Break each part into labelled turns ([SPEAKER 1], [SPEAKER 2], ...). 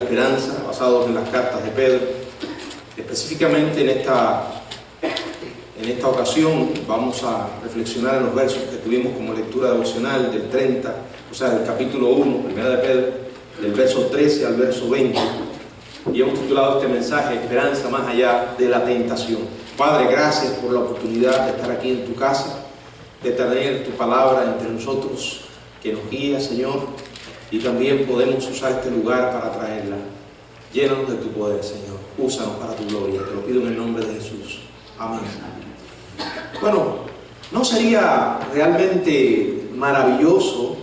[SPEAKER 1] Esperanza, basados en las cartas de Pedro. Específicamente en esta ocasión vamos a reflexionar en los versos que tuvimos como lectura devocional del 30, o sea, del capítulo 1, primera de Pedro, del verso 13 al verso 20. Y hemos titulado este mensaje, Esperanza más allá de la tentación. Padre, gracias por la oportunidad de estar aquí en tu casa, de tener tu palabra entre nosotros, que nos guía, Señor, y también podemos usar este lugar para traerla. Llénanos de tu poder, Señor. Úsanos para tu gloria. Te lo pido en el nombre de Jesús. Amén. Bueno, ¿no sería realmente maravilloso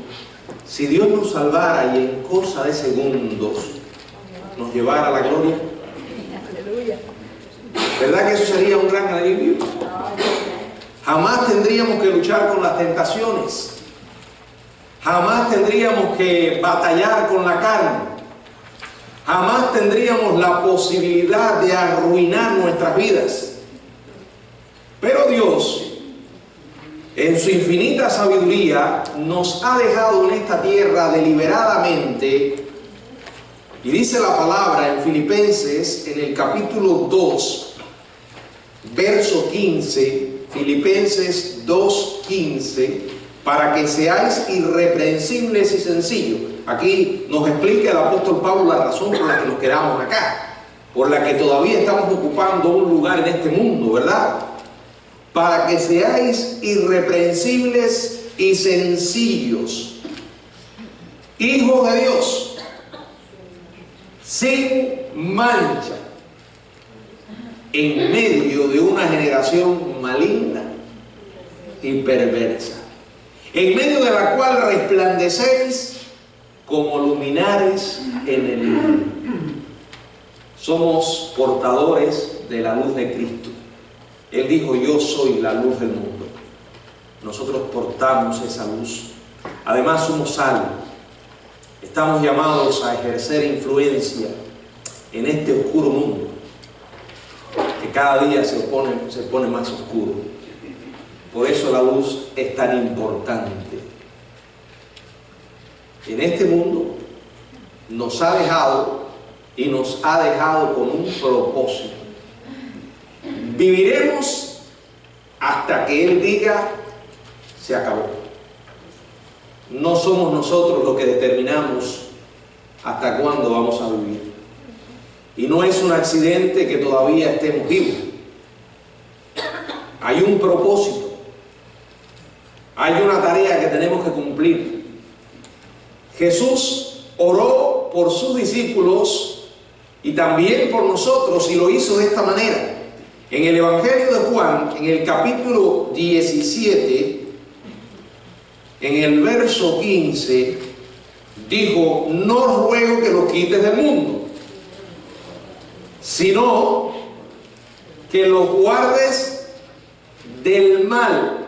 [SPEAKER 1] si Dios nos salvara y en cosa de segundos nos llevara a la gloria? ¿Verdad que eso sería un gran alivio? Jamás tendríamos que luchar con las tentaciones. Jamás tendríamos que batallar con la carne. Jamás tendríamos la posibilidad de arruinar nuestras vidas. Pero Dios, en su infinita sabiduría, nos ha dejado en esta tierra deliberadamente, y dice la palabra en Filipenses, en el capítulo 2, verso 15, Filipenses 2:15, para que seáis irreprensibles y sencillos. Aquí nos explica el apóstol Pablo la razón por la que nos quedamos acá, por la que todavía estamos ocupando un lugar en este mundo, ¿verdad? Para que seáis irreprensibles y sencillos, hijos de Dios, sin mancha, en medio de una generación maligna y perversa, en medio de la cual resplandecéis como luminares en el mundo. Somos portadores de la luz de Cristo. Él dijo: yo soy la luz del mundo. Nosotros portamos esa luz. Además somos sal. Estamos llamados a ejercer influencia en este oscuro mundo, que cada día se pone más oscuro. Por eso la luz es tan importante. En este mundo nos ha dejado y nos ha dejado con un propósito. Viviremos hasta que Él diga: se acabó. No somos nosotros los que determinamos hasta cuándo vamos a vivir. Y no es un accidente que todavía estemos vivos. Hay un propósito. Hay una tarea que tenemos que cumplir. Jesús oró por sus discípulos y también por nosotros, y lo hizo de esta manera. En el Evangelio de Juan, en el capítulo 17, en el verso 15, dijo: no ruego que los quites del mundo, sino que los guardes del mal.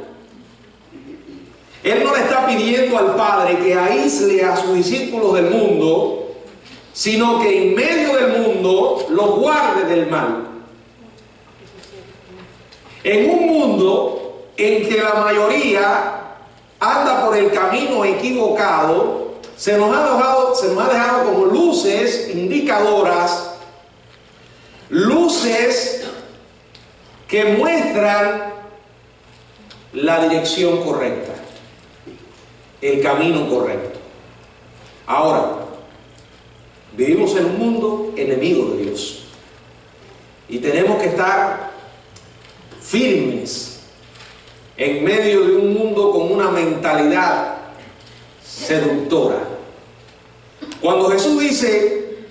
[SPEAKER 1] Él no le está pidiendo al Padre que aísle a sus discípulos del mundo, sino que en medio del mundo los guarde del mal. En un mundo en que la mayoría anda por el camino equivocado, se nos ha dejado como luces indicadoras, luces que muestran la dirección correcta, el camino correcto. Ahora, vivimos en un mundo enemigo de Dios y tenemos que estar firmes en medio de un mundo con una mentalidad seductora. Cuando Jesús dice: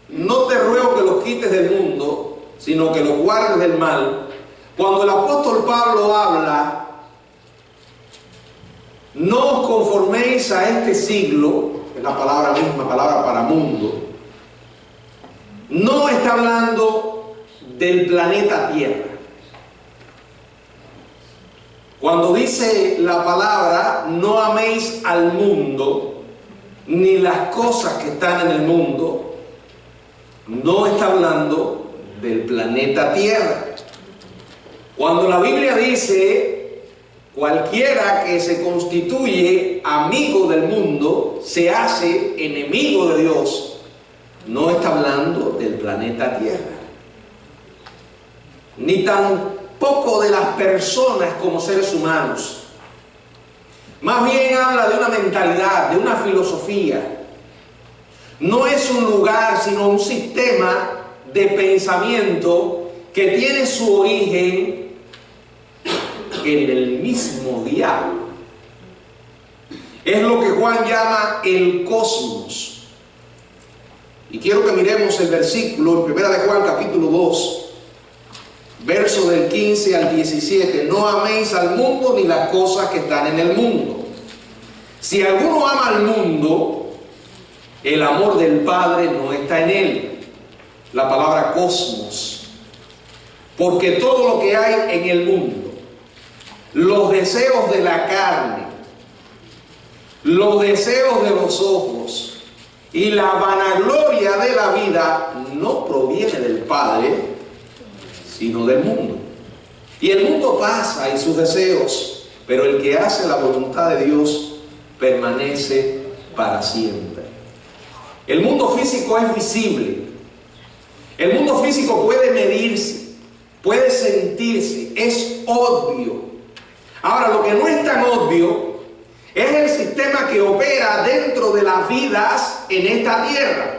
[SPEAKER 1] no te ruego que los quites del mundo, sino que los guardes del mal, cuando el apóstol Pablo habla: no os conforméis a este siglo, es la palabra misma, palabra para mundo, no está hablando del planeta Tierra. Cuando dice la palabra: no améis al mundo, ni las cosas que están en el mundo, no está hablando del planeta Tierra. Cuando la Biblia dice: cualquiera que se constituye amigo del mundo se hace enemigo de Dios, no está hablando del planeta Tierra, ni tampoco de las personas como seres humanos. Más bien habla de una mentalidad, de una filosofía. No es un lugar, sino un sistema de pensamiento que tiene su origen en el mismo diablo. Es lo que Juan llama el cosmos. Y quiero que miremos el versículo en 1 de Juan capítulo 2, versos del 15 al 17. No améis al mundo ni las cosas que están en el mundo. Si alguno ama al mundo, el amor del Padre no está en él. La palabra cosmos. Porque todo lo que hay en el mundo, los deseos de la carne, los deseos de los ojos y la vanagloria de la vida no proviene del Padre, sino del mundo. Y el mundo pasa y sus deseos, pero el que hace la voluntad de Dios permanece para siempre. El mundo físico es visible. El mundo físico puede medirse, puede sentirse, es obvio. Ahora, lo que no es tan obvio es el sistema que opera dentro de las vidas en esta tierra.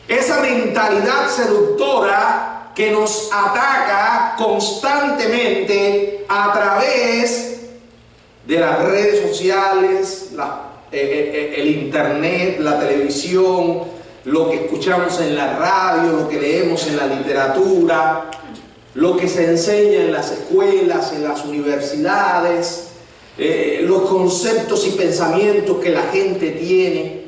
[SPEAKER 1] Esa mentalidad seductora que nos ataca constantemente a través de las redes sociales, el internet, la televisión, lo que escuchamos en la radio, lo que leemos en la literatura, lo que se enseña en las escuelas, en las universidades, los conceptos y pensamientos que la gente tiene.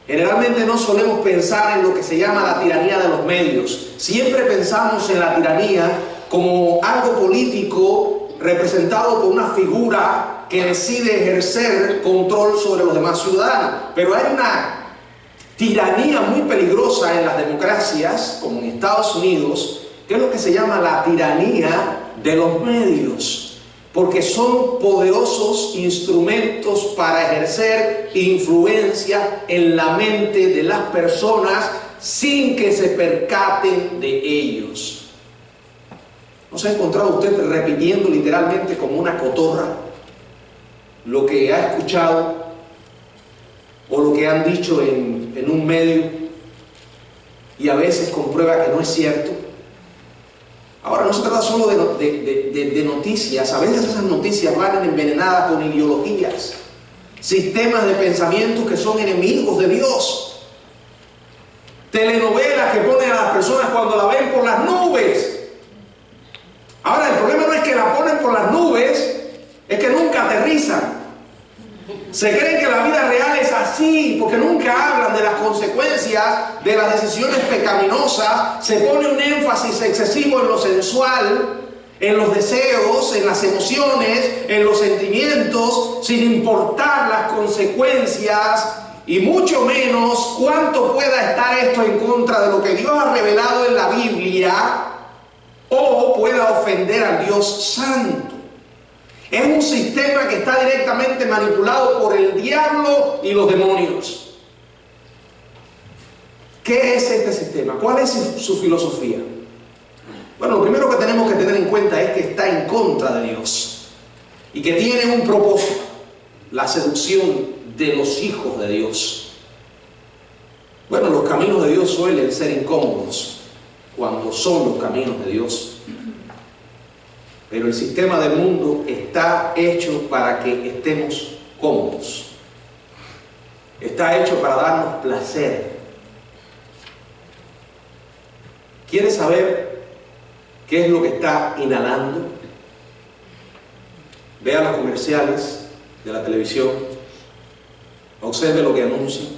[SPEAKER 1] Generalmente no solemos pensar en lo que se llama la tiranía de los medios. Siempre pensamos en la tiranía como algo político representado por una figura que decide ejercer control sobre los demás ciudadanos. Pero hay una tiranía muy peligrosa en las democracias, como en Estados Unidos, que es lo que se llama la tiranía de los medios. Porque son poderosos instrumentos para ejercer influencia en la mente de las personas sin que se percaten de ellos. ¿No se ha encontrado usted repitiendo literalmente como una cotorra lo que ha escuchado o lo que han dicho en un medio y a veces comprueba que no es cierto? Ahora, no se trata solo de noticias. A veces esas noticias van envenenadas con ideologías, sistemas de pensamiento que son enemigos de Dios, telenovelas que ponen a las personas cuando la ven por las nubes. Ahora, el problema no es que la ponen por las nubes, es que nunca aterrizan. Se creen que la vida real es así porque nunca hablan de las consecuencias de las decisiones pecaminosas. Se pone un énfasis excesivo en lo sensual, en los deseos, en las emociones, en los sentimientos, sin importar las consecuencias y mucho menos cuánto pueda estar esto en contra de lo que Dios ha revelado en la Biblia o pueda ofender al Dios Santo. Es un sistema que está directamente manipulado por el diablo y los demonios. ¿Qué es este sistema? ¿Cuál es su filosofía? Bueno, lo primero que tenemos que tener en cuenta es que está en contra de Dios y que tiene un propósito: la seducción de los hijos de Dios. Bueno, los caminos de Dios suelen ser incómodos cuando son los caminos de Dios. Pero el sistema del mundo está hecho para que estemos cómodos. Está hecho para darnos placer. ¿Quieres saber qué es lo que está inhalando? Vea los comerciales de la televisión, observe lo que anuncian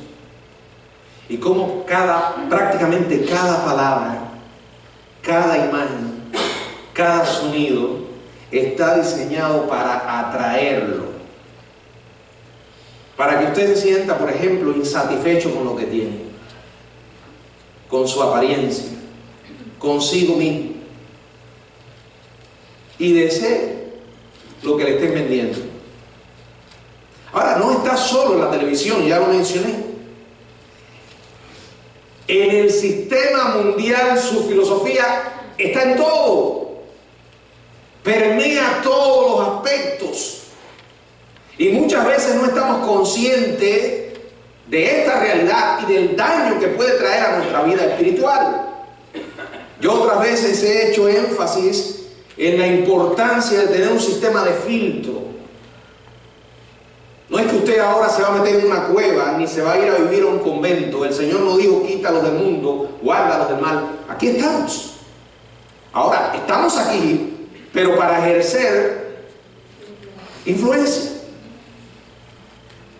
[SPEAKER 1] y cómo prácticamente cada palabra, cada imagen, cada sonido está diseñado para atraerlo, para que usted se sienta, por ejemplo, insatisfecho con lo que tiene, con su apariencia, consigo mismo, y desee lo que le estén vendiendo. Ahora, no está solo en la televisión, ya lo mencioné. En el sistema mundial su filosofía está en todo, permea todos los aspectos, y muchas veces no estamos conscientes de esta realidad y del daño que puede traer a nuestra vida espiritual. Yo otras veces he hecho énfasis en la importancia de tener un sistema de filtro. No es que usted ahora se va a meter en una cueva, ni se va a ir a vivir a un convento. El Señor no dijo quítalos del mundo, guárdalos del mal. Aquí estamos. Ahora, estamos aquí, pero para ejercer influencia,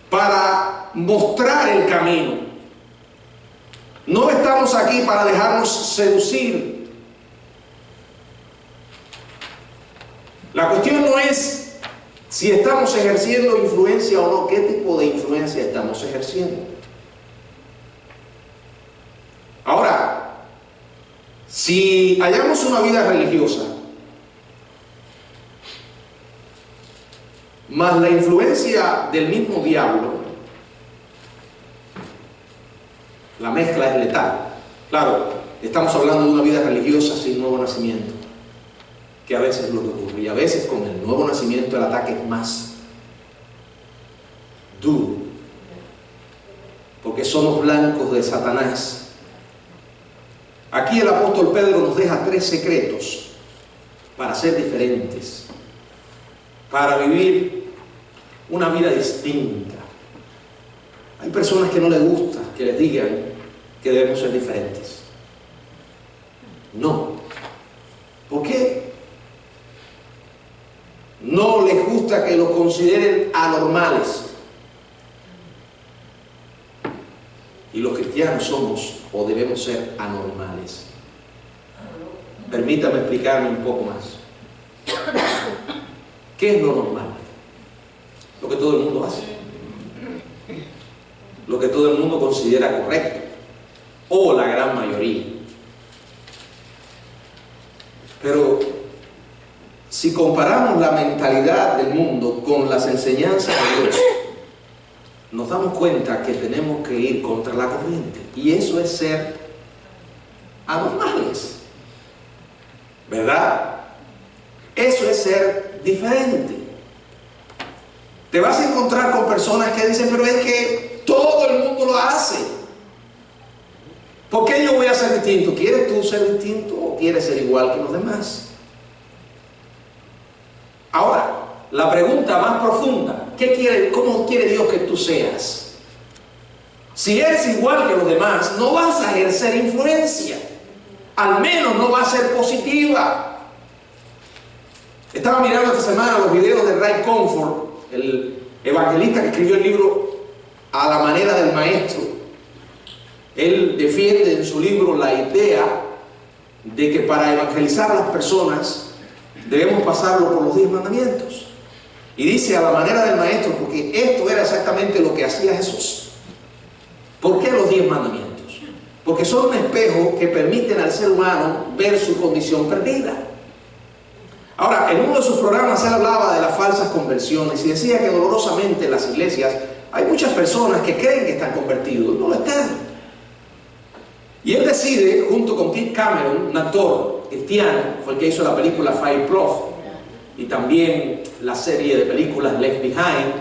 [SPEAKER 1] para mostrar el camino. No estamos aquí para dejarnos seducir. La cuestión no es si estamos ejerciendo influencia o no, qué tipo de influencia estamos ejerciendo. Ahora, si hallamos una vida religiosa, más la influencia del mismo diablo, la mezcla es letal. Claro, estamos hablando de una vida religiosa sin nuevo nacimiento, que a veces es lo que ocurre, y a veces con el nuevo nacimiento el ataque es más duro, porque somos blancos de Satanás. Aquí el apóstol Pedro nos deja 3 secretos para ser diferentes, para vivir una vida distinta. Hay personas que no les gusta que les digan que debemos ser diferentes. No. ¿Por qué? No les gusta que los consideren anormales. Y los cristianos somos o debemos ser anormales. Permítame explicarme un poco más. ¿Qué es lo normal? Lo que todo el mundo hace. Lo que todo el mundo considera correcto. O la gran mayoría. Pero si comparamos la mentalidad del mundo con las enseñanzas de Dios, nos damos cuenta que tenemos que ir contra la corriente. Y eso es ser anormales. ¿Verdad? Eso es ser diferente. Te vas a encontrar con personas que dicen, pero es que todo el mundo lo hace. ¿Por qué yo voy a ser distinto? ¿Quieres tú ser distinto o quieres ser igual que los demás? Ahora, la pregunta más profunda, ¿cómo quiere Dios que tú seas? Si eres igual que los demás, no vas a ejercer influencia. Al menos no va a ser positiva. Estaba mirando esta semana los videos de Ray Comfort, el evangelista que escribió el libro A la manera del maestro. Él defiende en su libro la idea de que para evangelizar a las personas debemos pasarlo por los 10 mandamientos. Y dice a la manera del maestro, porque esto era exactamente lo que hacía Jesús. ¿Por qué los 10 mandamientos? Porque son un espejo que permiten al ser humano ver su condición perdida. Ahora, en uno de sus programas él hablaba de las falsas conversiones y decía que dolorosamente en las iglesias hay muchas personas que creen que están convertidos y no lo están. Y él decide, junto con Kirk Cameron, un actor cristiano, fue el que hizo la película Fireproof y también la serie de películas Left Behind.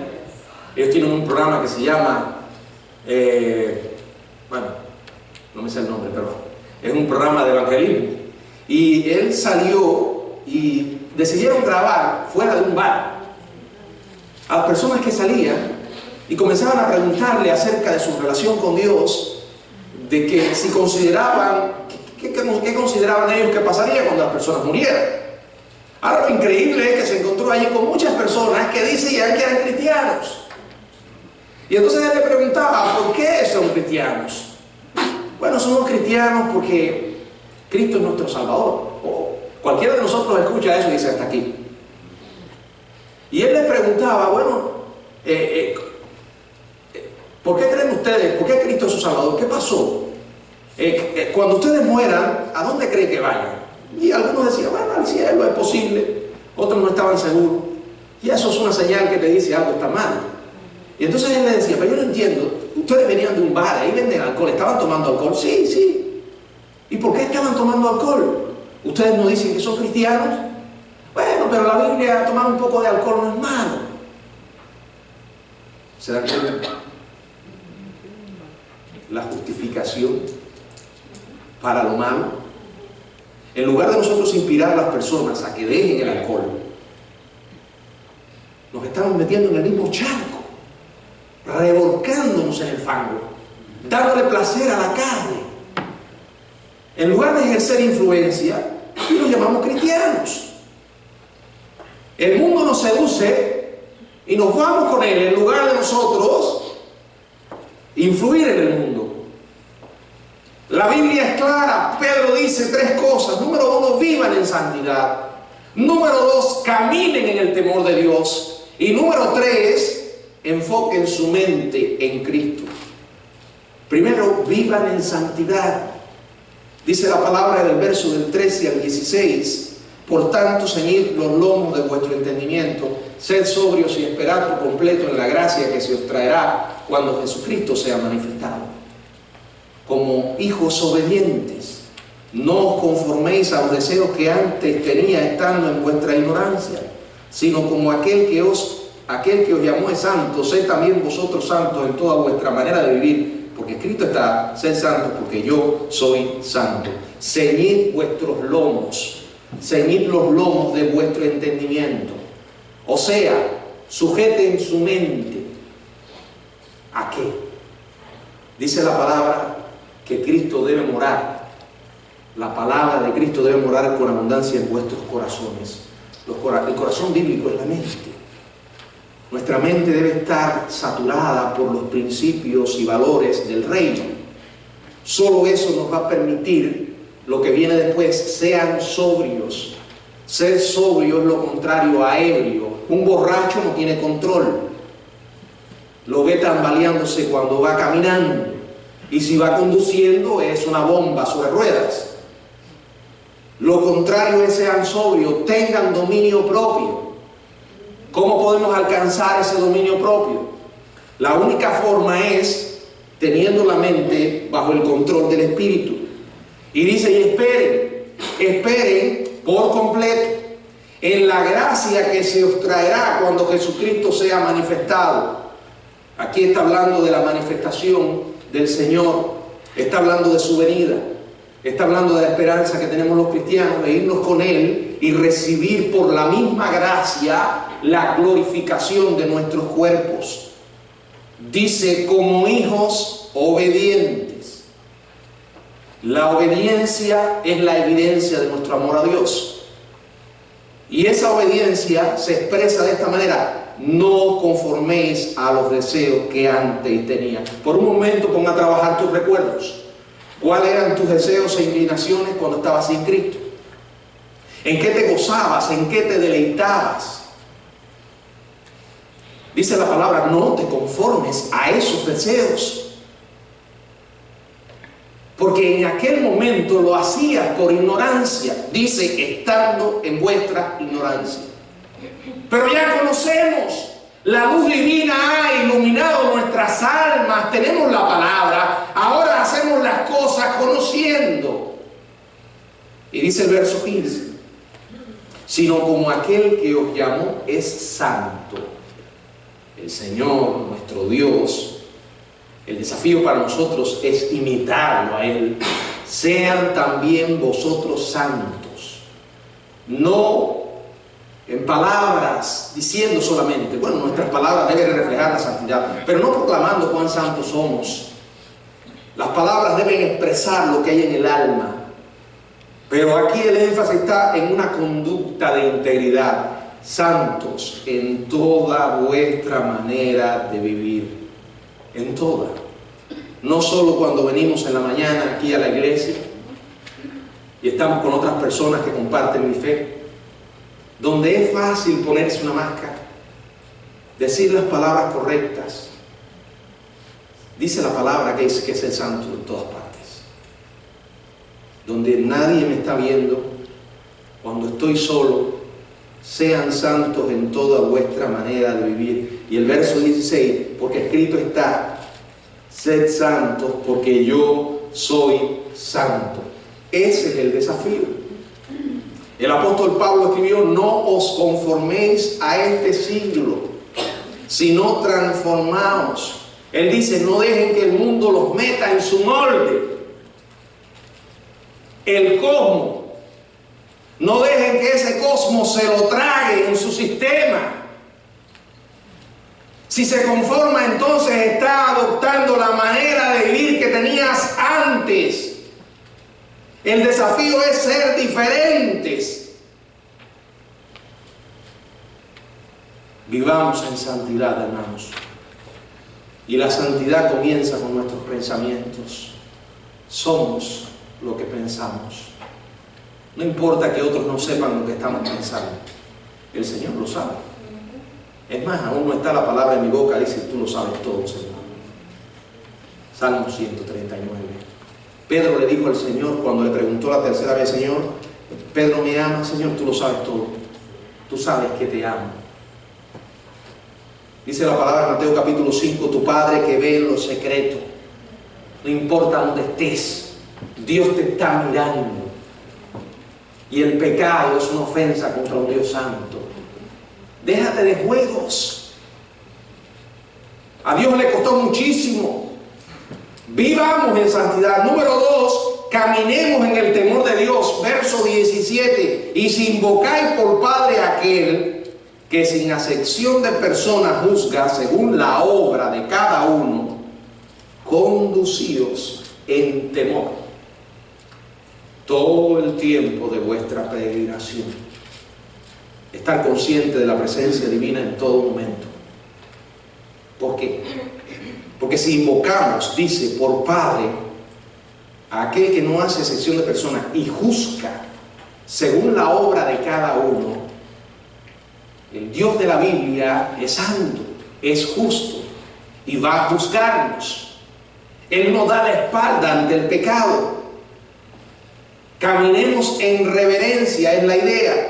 [SPEAKER 1] Ellos tienen un programa que se llama, bueno, no me sé el nombre, pero es un programa de evangelismo. Y él salió y decidieron grabar fuera de un bar a las personas que salían y comenzaban a preguntarle acerca de su relación con Dios, de que si consideraban, ¿qué consideraban ellos que pasaría cuando las personas murieran? Ahora lo increíble es que se encontró allí con muchas personas que decían que eran cristianos. Y entonces él le preguntaba, ¿por qué son cristianos? Bueno, somos cristianos porque Cristo es nuestro Salvador. O cualquiera de nosotros escucha eso y dice hasta aquí. Y él les preguntaba, bueno, ¿por qué creen ustedes? ¿Por qué Cristo es su Salvador? ¿Qué pasó? Cuando ustedes mueran, ¿a dónde creen que vayan? Y algunos decían, bueno, al cielo es posible. Otros no estaban seguros. Y eso es una señal que te dice algo está mal. Y entonces él le decía, pero yo no entiendo. ustedes venían de un bar, ahí venden alcohol, ¿estaban tomando alcohol? Sí, sí. ¿Y por qué estaban tomando alcohol? ¿Ustedes no dicen que son cristianos? Bueno, pero la Biblia, tomar un poco de alcohol no es malo. ¿Se dan cuenta? La justificación para lo malo. En lugar de nosotros inspirar a las personas a que dejen el alcohol, nos estamos metiendo en el mismo charco, revolcándonos en el fango, dándole placer a la carne. En lugar de ejercer influencia, los llamamos cristianos. El mundo nos seduce y nos vamos con él en lugar de nosotros influir en el mundo. La Biblia es clara. Pedro dice 3 cosas. Número 1, vivan en santidad. Número 2, caminen en el temor de Dios. Y número 3, enfoquen su mente en Cristo. Primero, vivan en santidad. Dice la palabra en el verso del 13 al 16: por tanto, ceñid los lomos de vuestro entendimiento, sed sobrios y esperad por completo en la gracia que se os traerá cuando Jesucristo sea manifestado. Como hijos obedientes, no os conforméis a los deseos que antes tenía estando en vuestra ignorancia, sino como aquel que os llamó es santo, sed también vosotros santos en toda vuestra manera de vivir, porque escrito está: sed santos porque yo soy santo. Ceñid vuestros lomos, ceñid los lomos de vuestro entendimiento. O sea, sujeten su mente. ¿A qué? Dice la palabra que Cristo debe morar. La palabra de Cristo debe morar con abundancia en vuestros corazones. El corazón bíblico es la mente. Nuestra mente debe estar saturada por los principios y valores del reino. Solo eso nos va a permitir lo que viene después: sean sobrios. Ser sobrio es lo contrario a ebrio. Un borracho no tiene control. Lo ve tambaleándose cuando va caminando. Y si va conduciendo es una bomba sobre ruedas. Lo contrario es: sean sobrios, tengan dominio propio. ¿Cómo podemos alcanzar ese dominio propio? La única forma es teniendo la mente bajo el control del Espíritu. Y dice: y esperen por completo en la gracia que se os traerá cuando Jesucristo sea manifestado. Aquí está hablando de la manifestación del Señor, está hablando de su venida, está hablando de la esperanza que tenemos los cristianos de irnos con Él y recibir por la misma gracia la glorificación de nuestros cuerpos. Dice: como hijos obedientes. La obediencia es la evidencia de nuestro amor a Dios, y esa obediencia se expresa de esta manera: no conforméis a los deseos que antes tenía. Por un momento pon a trabajar tus recuerdos. ¿Cuáles eran tus deseos e inclinaciones cuando estabas sin Cristo? ¿En qué te gozabas? ¿En qué te deleitabas? Dice la palabra: no te conformes a esos deseos, porque en aquel momento lo hacías por ignorancia. Dice: estando en vuestra ignorancia. Pero ya conocemos, la luz divina ha iluminado nuestras almas, tenemos la palabra, ahora hacemos las cosas conociendo. Y dice el verso 15: sino como aquel que os llamó es santo. El Señor, nuestro Dios, el desafío para nosotros es imitarlo a Él. Sean también vosotros santos. No en palabras, diciendo solamente, bueno, nuestras palabras deben reflejar la santidad, pero no proclamando cuán santos somos. Las palabras deben expresar lo que hay en el alma. Pero aquí el énfasis está en una conducta de integridad. Santos en toda vuestra manera de vivir. En toda. No solo cuando venimos en la mañana aquí a la iglesia y estamos con otras personas que comparten mi fe, donde es fácil ponerse una máscara, decir las palabras correctas. Dice la palabra que es el santo en todas partes. Donde nadie me está viendo, cuando estoy solo, sean santos en toda vuestra manera de vivir. Y el verso 16: porque escrito está: Sed santos porque yo soy santo. Ese es el desafío. El apóstol Pablo escribió: no os conforméis a este siglo, sino transformaos. Él dice: no dejen que el mundo los meta en su molde. El cosmos, no dejen que ese cosmos se lo trague en su sistema. Si se conforma, entonces está adoptando la manera de vivir que tenías antes. El desafío es ser diferentes. Vivamos en santidad, hermanos. Y la santidad comienza con nuestros pensamientos. Somos lo que pensamos. No importa que otros no sepan lo que estamos pensando. El Señor lo sabe. Es más, aún no está la palabra en mi boca, dice: tú lo sabes todo, Señor. Salmo 139. Pedro le dijo al Señor cuando le preguntó la tercera vez: Señor, Pedro me ama. Señor, tú lo sabes todo. Tú sabes que te amo. Dice la palabra en Mateo capítulo 5: tu Padre que ve en lo secreto, no importa dónde estés, Dios te está mirando. Y el pecado es una ofensa contra un Dios santo. Déjate de juegos. A Dios le costó muchísimo. Vivamos en santidad. Número 2, caminemos en el temor de Dios. Verso 17: y si invocáis por Padre a aquel que sin acepción de personas juzga según la obra de cada uno, conducíos en temor todo el tiempo de vuestra peregrinación. Estar consciente de la presencia divina en todo momento. ¿Por qué? Porque si invocamos, dice, por Padre a aquel que no hace excepción de personas y juzga según la obra de cada uno, el Dios de la Biblia es santo, es justo y va a juzgarnos. Él nos da la espalda ante el pecado. Caminemos en reverencia, es la idea.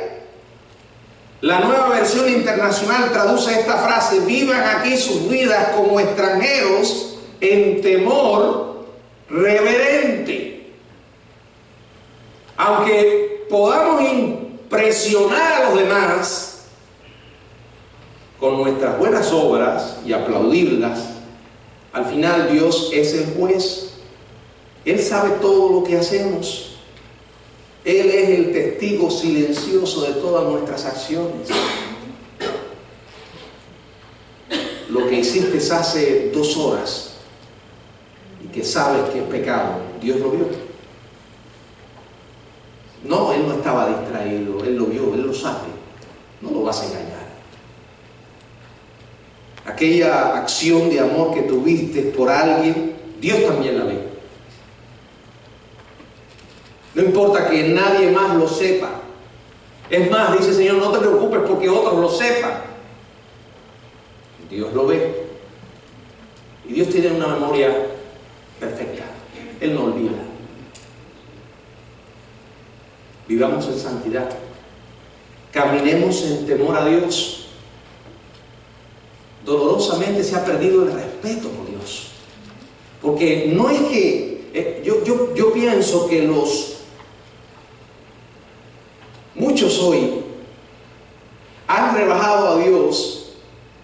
[SPEAKER 1] La Nueva Versión Internacional traduce esta frase: vivan aquí sus vidas como extranjeros en temor reverente. Aunque podamos impresionar a los demás con nuestras buenas obras y aplaudirlas, al final Dios es el juez. Él sabe todo lo que hacemos. Él es el testigo silencioso de todas nuestras acciones. Lo que hiciste hace 2 horas y que sabes que es pecado, Dios lo vio. No, Él no estaba distraído, Él lo vio, Él lo sabe. No lo vas a engañar. Aquella acción de amor que tuviste por alguien, Dios también la ve. No importa que nadie más lo sepa. Es más, dice el Señor: no te preocupes porque otros lo sepan. Dios lo ve. Y Dios tiene una memoria perfecta. Él no olvida. Vivamos en santidad. Caminemos en temor a Dios. Dolorosamente se ha perdido el respeto por Dios. Porque no es que... yo pienso que muchos hoy han rebajado a Dios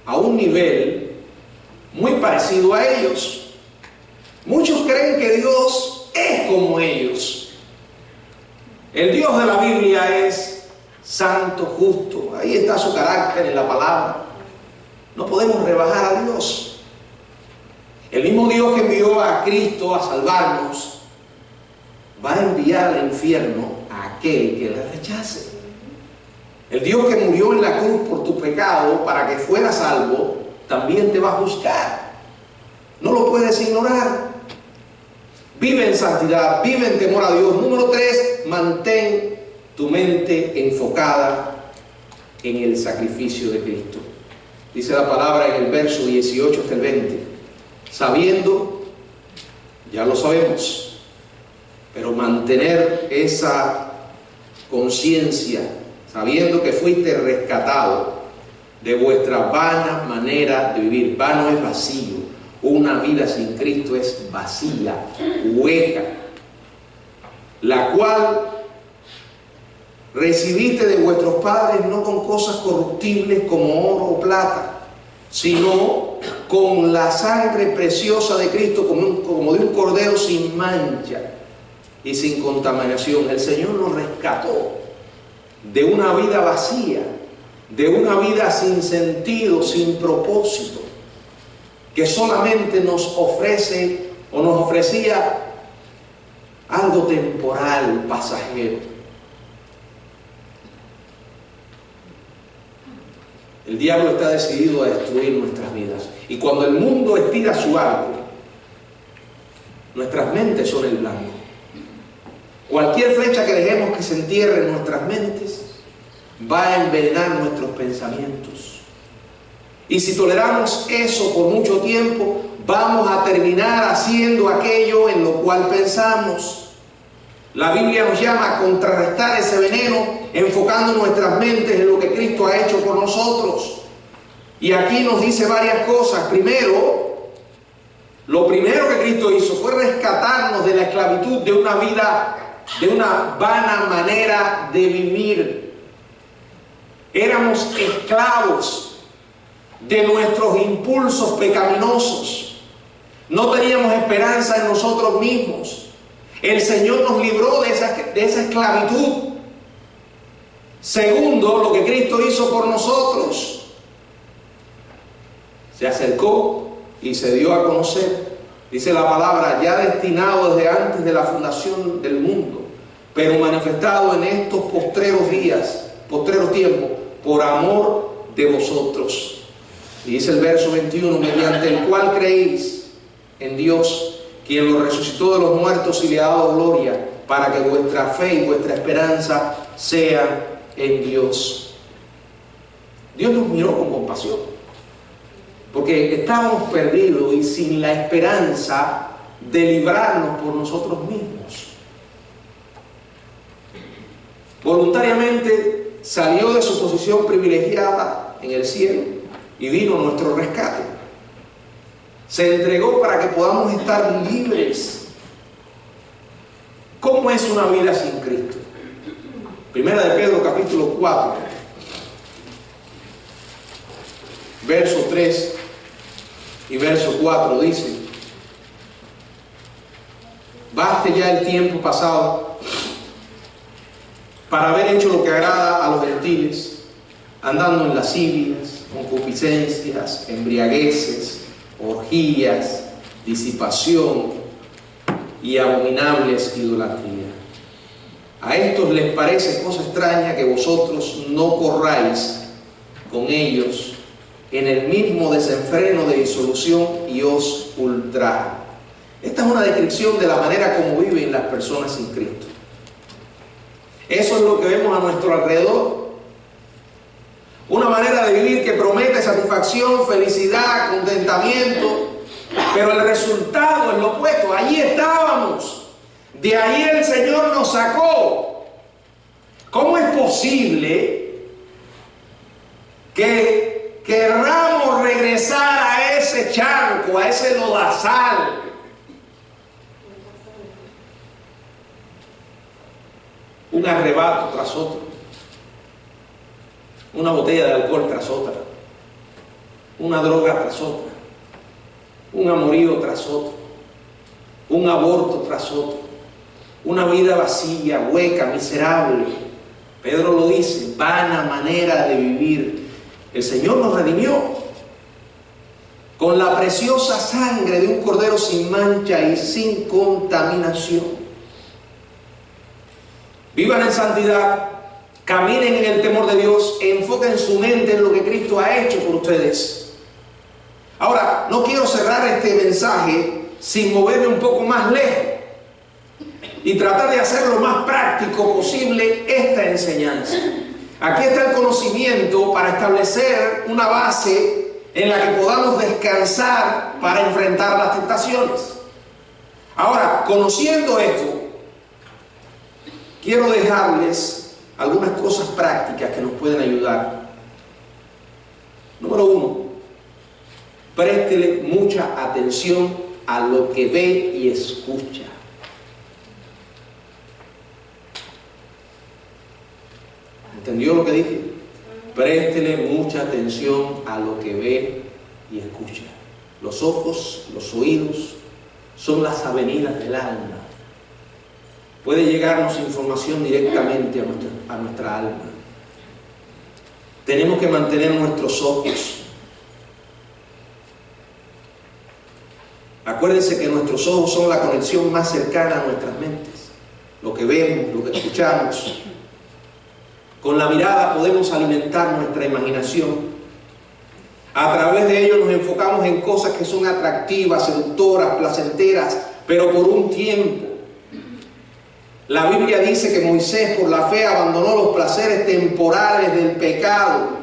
[SPEAKER 1] a un nivel muy parecido a ellos. Muchos creen que Dios es como ellos. El Dios de la Biblia es santo, justo. Ahí está su carácter en la palabra. No podemos rebajar a Dios. El mismo Dios que envió a Cristo a salvarnos va a enviar al infierno a aquel que le rechace. El Dios que murió en la cruz por tu pecado para que fueras salvo, también te va a juzgar. No lo puedes ignorar. Vive en santidad, vive en temor a Dios. Número 3, mantén tu mente enfocada en el sacrificio de Cristo. Dice la palabra en el verso 18 hasta el 20. Sabiendo, ya lo sabemos, pero mantener esa conciencia, sabiendo que fuiste rescatado de vuestra vana manera de vivir. Vano es vacío. Una vida sin Cristo es vacía, hueca, la cual recibiste de vuestros padres no con cosas corruptibles como oro o plata, sino con la sangre preciosa de Cristo, como de un cordero sin mancha y sin contaminación. El Señor nos rescató de una vida vacía, de una vida sin sentido, sin propósito, que solamente nos ofrece o nos ofrecía algo temporal, pasajero. El diablo está decidido a destruir nuestras vidas. Y cuando el mundo estira su arco, nuestras mentes son el blanco. Cualquier flecha que dejemos que se entierre en nuestras mentes va a envenenar nuestros pensamientos. Y si toleramos eso por mucho tiempo, vamos a terminar haciendo aquello en lo cual pensamos. La Biblia nos llama a contrarrestar ese veneno enfocando nuestras mentes en lo que Cristo ha hecho por nosotros. Y aquí nos dice varias cosas. Primero, lo primero que Cristo hizo fue rescatarnos de la esclavitud de una vida, de una vana manera de vivir. Éramos esclavos de nuestros impulsos pecaminosos. No teníamos esperanza en nosotros mismos. El Señor nos libró de esa esclavitud. Segundo, lo que Cristo hizo por nosotros. Se acercó y se dio a conocer. Dice la palabra, ya destinado desde antes de la fundación del mundo, pero manifestado en estos postreros días, postreros tiempos, por amor de vosotros. Y dice el verso 21, mediante el cual creéis en Dios, quien lo resucitó de los muertos y le ha dado gloria, para que vuestra fe y vuestra esperanza sean en Dios. Dios nos miró con compasión, porque estábamos perdidos y sin la esperanza de librarnos por nosotros mismos. Voluntariamente salió de su posición privilegiada en el cielo y vino nuestro rescate. Se entregó para que podamos estar libres. ¿Cómo es una vida sin Cristo? Primera de Pedro capítulo 4, verso 3 y verso 4 dice: baste ya el tiempo pasado para haber hecho lo que agrada a los gentiles, andando en lascivias, concupiscencias, embriagueces, orgías, disipación y abominables idolatría. A estos les parece cosa extraña que vosotros no corráis con ellos en el mismo desenfreno de disolución y os ultrajan. Esta es una descripción de la manera como viven las personas sin Cristo. Eso es lo que vemos a nuestro alrededor. Una manera de vivir que promete satisfacción, felicidad, contentamiento, pero el resultado es lo opuesto. Allí estábamos. De ahí el Señor nos sacó. ¿Cómo es posible que querramos regresar a ese charco, a ese lodazal? Un arrebato tras otro, una botella de alcohol tras otra, una droga tras otra, un amorío tras otro, un aborto tras otro, una vida vacía, hueca, miserable. Pedro lo dice, vana manera de vivir. El Señor nos redimió con la preciosa sangre de un cordero sin mancha y sin contaminación. Vivan en santidad, caminen en el temor de Dios, enfoquen su mente en lo que Cristo ha hecho por ustedes. Ahora, no quiero cerrar este mensaje sin moverme un poco más lejos y tratar de hacer lo más práctico posible esta enseñanza. Aquí está el conocimiento para establecer una base en la que podamos descansar para enfrentar las tentaciones. Ahora, conociendo esto, quiero dejarles algunas cosas prácticas que nos pueden ayudar. Número 1, Préstele mucha atención a lo que ve y escucha. ¿Entendió lo que dije? Préstele mucha atención a lo que ve y escucha. Los ojos, los oídos son las avenidas del alma. Puede llegarnos información directamente a nuestra alma. Tenemos que mantener nuestros ojos. Acuérdense que nuestros ojos son la conexión más cercana a nuestras mentes. Lo que vemos, lo que escuchamos. Con la mirada podemos alimentar nuestra imaginación. A través de ello nos enfocamos en cosas que son atractivas, seductoras, placenteras, pero por un tiempo. La Biblia dice que Moisés por la fe abandonó los placeres temporales del pecado.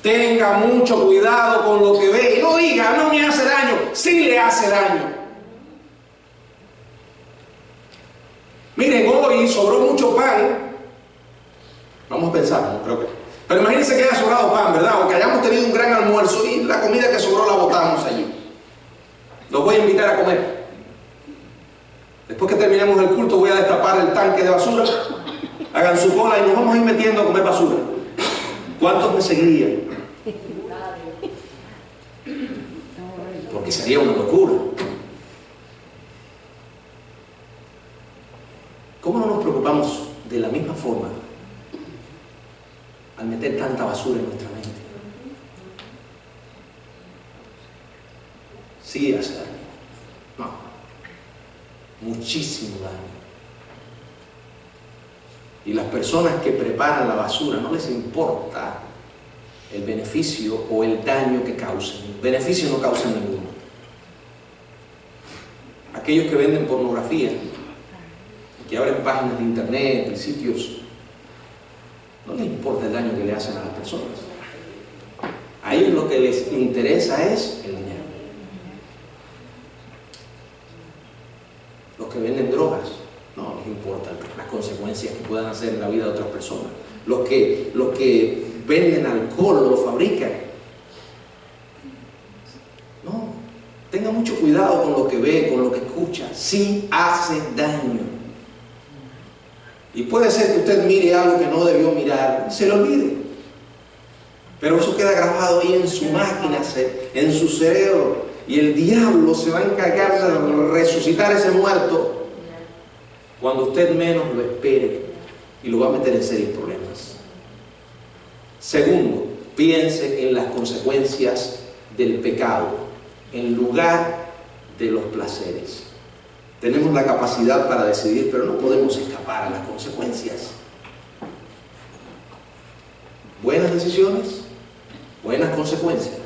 [SPEAKER 1] Tenga mucho cuidado con lo que ve y no diga, no me hace daño, sí le hace daño. Miren, hoy sobró mucho pan. Vamos a pensar, no creo que. Pero imagínense que haya sobrado pan, ¿verdad? O que hayamos tenido un gran almuerzo y la comida que sobró la botamos allí. Los voy a invitar a comer. Después que terminemos el culto voy a destapar el tanque de basura. Hagan su cola y nos vamos a ir metiendo a comer basura. ¿Cuántos me seguirían? Porque sería una locura. ¿Cómo no nos preocupamos de la misma forma al meter tanta basura en nuestra mente? Sí hace daño. No. Muchísimo daño. Y las personas que preparan la basura no les importa el beneficio o el daño que causen. Beneficio no causan ninguno. Aquellos que venden pornografía, que abren páginas de internet y sitios, no les importa el daño que le hacen a las personas. A ellos lo que les interesa es el dinero. Los que venden drogas, no les importa las consecuencias que puedan hacer en la vida de otras personas. Los que venden alcohol, lo fabrican. No, tenga mucho cuidado con lo que ve, con lo que escucha. Sí hace daño. Y puede ser que usted mire algo que no debió mirar, se lo olvide. Pero eso queda grabado ahí en su máquina, en su cerebro. Y el diablo se va a encargar de resucitar ese muerto cuando usted menos lo espere y lo va a meter en serios problemas. Segundo, piense en las consecuencias del pecado en lugar de los placeres. Tenemos la capacidad para decidir, pero no podemos escapar a las consecuencias. Buenas decisiones, buenas consecuencias.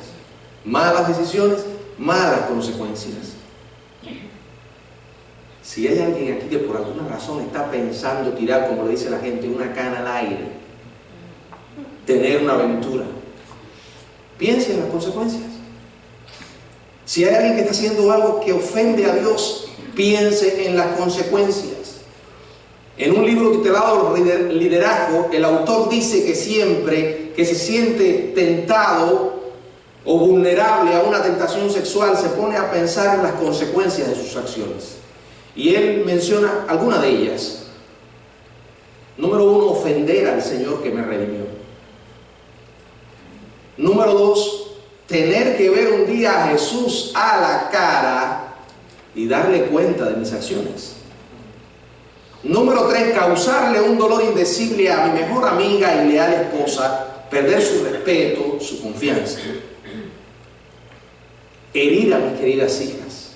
[SPEAKER 1] Malas decisiones, malas consecuencias. Si hay alguien aquí que por alguna razón está pensando tirar, como le dice la gente, una cana al aire, tener una aventura, piense en las consecuencias. Si hay alguien que está haciendo algo que ofende a Dios, piense en las consecuencias. En un libro titulado Liderazgo, el autor dice que siempre que se siente tentado o vulnerable a una tentación sexual, se pone a pensar en las consecuencias de sus acciones. Y él menciona algunas de ellas. Número 1, ofender al Señor que me redimió. Número 2, tener que ver un día a Jesús a la cara y darle cuenta de mis acciones. Número 3, causarle un dolor indecible a mi mejor amiga y leal esposa, perder su respeto, su confianza. Herir a mis queridas hijas.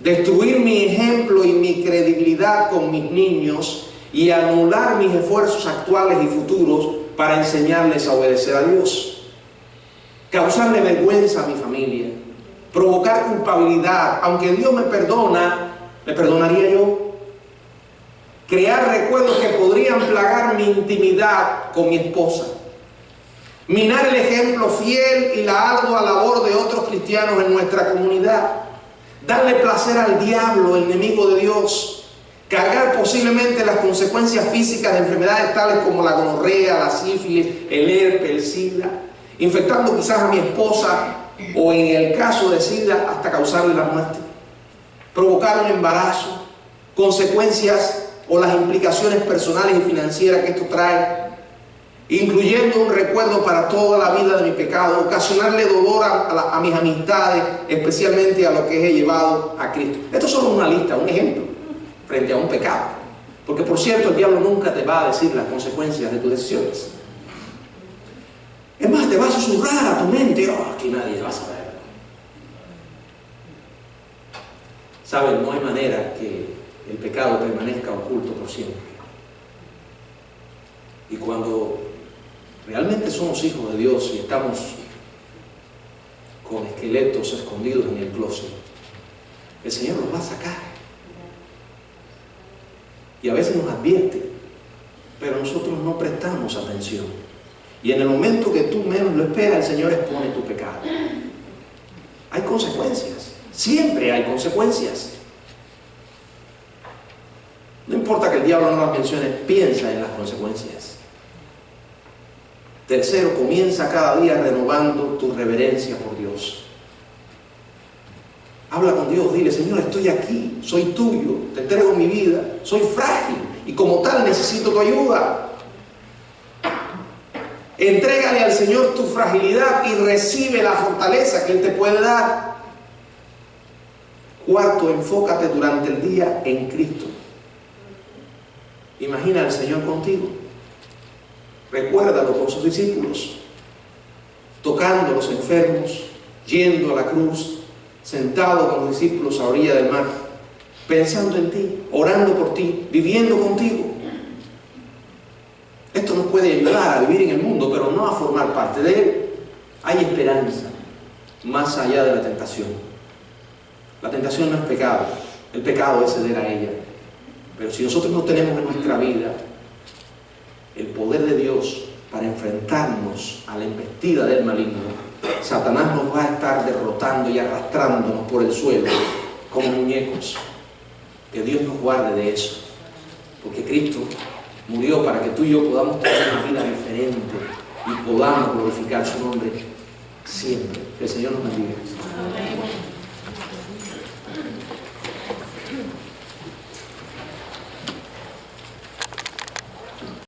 [SPEAKER 1] Destruir mi ejemplo y mi credibilidad con mis niños y anular mis esfuerzos actuales y futuros para enseñarles a obedecer a Dios. Causarle vergüenza a mi familia. Provocar culpabilidad. Aunque Dios me perdona, ¿me perdonaría yo? Crear recuerdos que podrían plagar mi intimidad con mi esposa. Minar el ejemplo fiel y la ardua labor de otros cristianos en nuestra comunidad. Darle placer al diablo, el enemigo de Dios. Cargar posiblemente las consecuencias físicas de enfermedades tales como la gonorrea, la sífilis, el herpes, el sida. Infectando quizás a mi esposa o en el caso de SIDA hasta causarle la muerte, provocar un embarazo, consecuencias o las implicaciones personales y financieras que esto trae, incluyendo un recuerdo para toda la vida de mi pecado, ocasionarle dolor a mis amistades, especialmente a lo que he llevado a Cristo. Esto es solo una lista, un ejemplo, frente a un pecado. Porque por cierto, el diablo nunca te va a decir las consecuencias de tus decisiones. Es más, te va a susurrar a tu mente, oh, aquí nadie va a saber. ¿Saben? No hay manera que el pecado permanezca oculto por siempre. Y cuando realmente somos hijos de Dios y estamos con esqueletos escondidos en el closet, el Señor los va a sacar. Y a veces nos advierte, pero nosotros no prestamos atención. Y en el momento que tú menos lo esperas, el Señor expone tu pecado. Hay consecuencias, siempre hay consecuencias. No importa que el diablo no las mencione, piensa en las consecuencias. Tercero, comienza cada día renovando tu reverencia por Dios. Habla con Dios, dile, Señor, estoy aquí, soy tuyo, te entrego mi vida, soy frágil y como tal necesito tu ayuda. Entrégale al Señor tu fragilidad y recibe la fortaleza que Él te puede dar. Cuarto, enfócate durante el día en Cristo. Imagina al Señor contigo. Recuérdalo con sus discípulos, tocando a los enfermos, yendo a la cruz, sentado con los discípulos a orilla del mar, pensando en ti, orando por ti, viviendo contigo. Esto nos puede ayudar a vivir en el mundo, pero no a formar parte de él. Hay esperanza más allá de la tentación. La tentación no es pecado, el pecado es ceder a ella. Pero si nosotros no tenemos en nuestra vida el poder de Dios para enfrentarnos a la embestida del maligno, Satanás nos va a estar derrotando y arrastrándonos por el suelo como muñecos. Que Dios nos guarde de eso, porque Cristo murió para que tú y yo podamos tener una vida diferente y podamos glorificar su nombre siempre. Que el Señor nos bendiga.